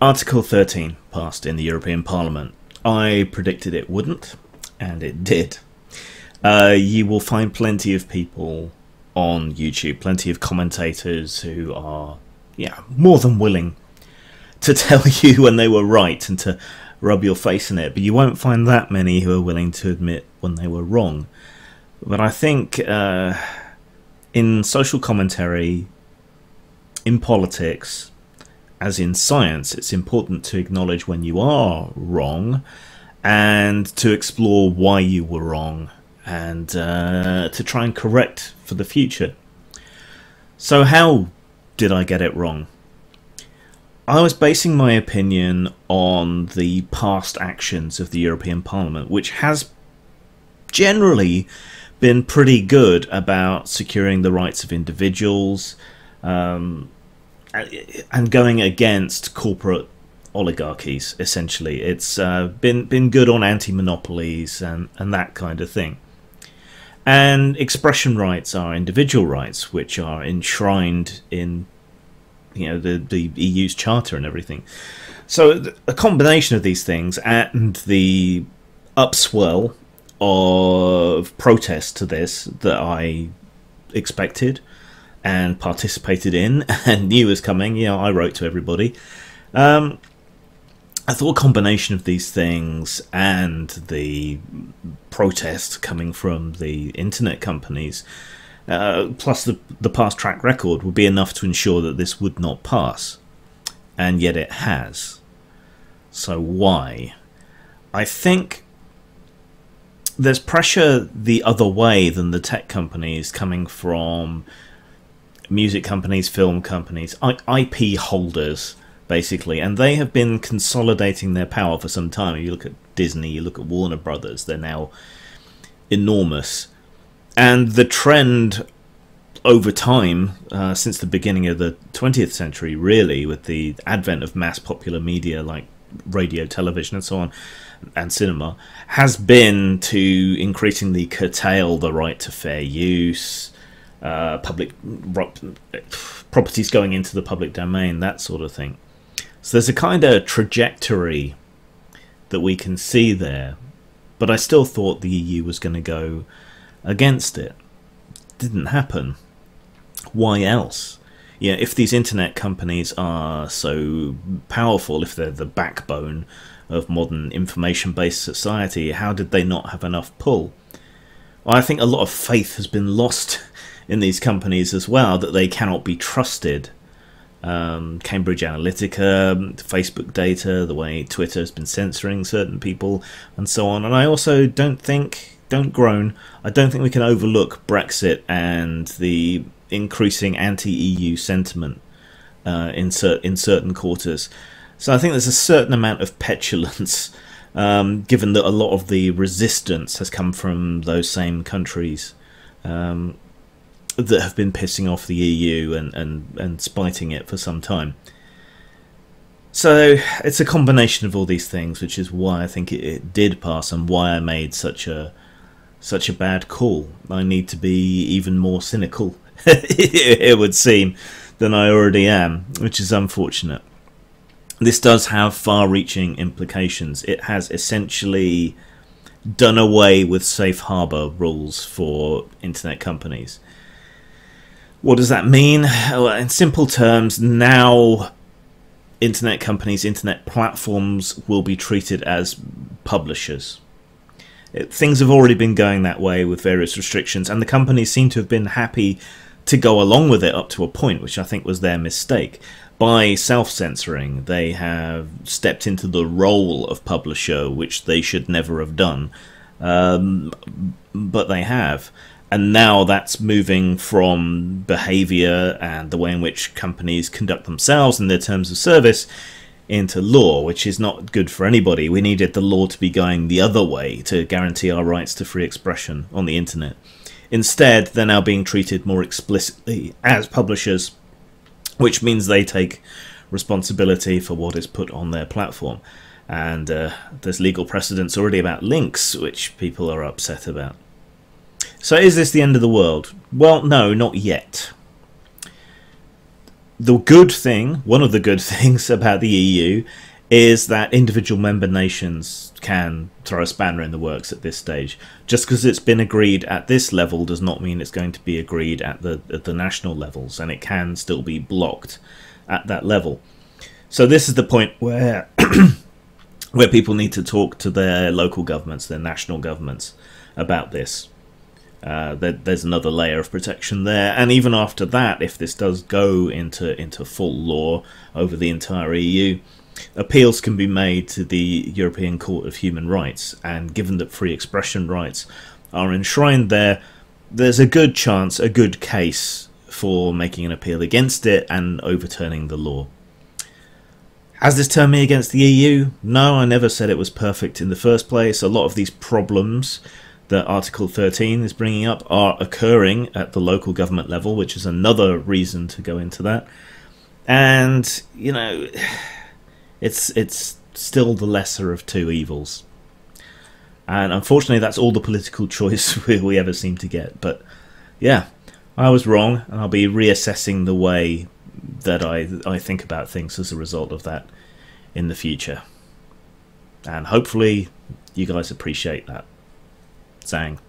Article 13 passed in the European Parliament. I predicted it wouldn't, and it did. You will find plenty of people on YouTube, plenty of commentators who are, more than willing to tell you when they were right and to rub your face in it, but you won't find that many who are willing to admit when they were wrong. But I think in social commentary, in politics, as in science, it's important to acknowledge when you are wrong and to explore why you were wrong and to try and correct for the future. So how did I get it wrong? I was basing my opinion on the past actions of the European Parliament, which has generally been pretty good about securing the rights of individuals and going against corporate oligarchies, essentially. It's been good on anti-monopolies and that kind of thing. And expression rights are individual rights, which are enshrined in the EU's charter and everything. So a combination of these things and the upswell of protest to this that I expected and participated in and knew was coming. I wrote to everybody. I thought a combination of these things and the protest coming from the internet companies, plus the past track record, would be enough to ensure that this would not pass. And yet it has. So why? I think there's pressure the other way than the tech companies coming from music companies, film companies, IP holders, basically, and they have been consolidating their power for some time. You look at Disney, you look at Warner Brothers, they're now enormous. And the trend over time, since the beginning of the 20th century, really, with the advent of mass popular media like radio, television, and so on, and cinema, has been to increasingly curtail the right to fair use, public properties going into the public domain, that sort of thing. So there's a kind of trajectory that we can see there, but I still thought the EU was going to go against it. Didn't happen. Why else? If these internet companies are so powerful, if they're the backbone of modern information-based society, how did they not have enough pull? Well, I think a lot of faith has been lost in these companies as well, that they cannot be trusted. Cambridge Analytica, Facebook data, the way Twitter has been censoring certain people, and so on. And I also don't think we can overlook Brexit and the increasing anti-EU sentiment in certain quarters. So I think there's a certain amount of petulance, given that a lot of the resistance has come from those same countries that have been pissing off the EU and spiting it for some time. So it's a combination of all these things, which is why I think it did pass and why I made such a bad call. I need to be even more cynical, it would seem, than I already am, which is unfortunate. This does have far-reaching implications. It has essentially done away with safe harbour rules for internet companies. What does that mean? Well, in simple terms, now internet companies, internet platforms will be treated as publishers. Things have already been going that way with various restrictions, and the companies seem to have been happy to go along with it up to a point, which I think was their mistake. By self-censoring, they have stepped into the role of publisher, which they should never have done, but they have. And now that's moving from behaviour and the way in which companies conduct themselves and their terms of service into law, which is not good for anybody. We needed the law to be going the other way to guarantee our rights to free expression on the internet. Instead, they're now being treated more explicitly as publishers, which means they take responsibility for what is put on their platform. And there's legal precedents already about links, which people are upset about. So is this the end of the world? Well, no, not yet. the good thing, one of the good things about the EU, is that individual member nations can throw a spanner in the works at this stage. Just because it's been agreed at this level does not mean it's going to be agreed at the national levels, and it can still be blocked at that level. So this is the point where where people need to talk to their local governments, their national governments, about this. There's another layer of protection there, and even after that, if this does go into full law over the entire EU, appeals can be made to the European Court of Human Rights, and given that free expression rights are enshrined there, there's a good chance, a good case for making an appeal against it and overturning the law. Has this turned me against the EU? No, I never said it was perfect in the first place. A lot of these problems that Article 13 is bringing up are occurring at the local government level, which is another reason to go into that. And, you know, it's still the lesser of two evils. And unfortunately, that's all the political choice we ever seem to get. But yeah, I was wrong, and I'll be reassessing the way that I think about things as a result of that in the future. And hopefully you guys appreciate that. Sang.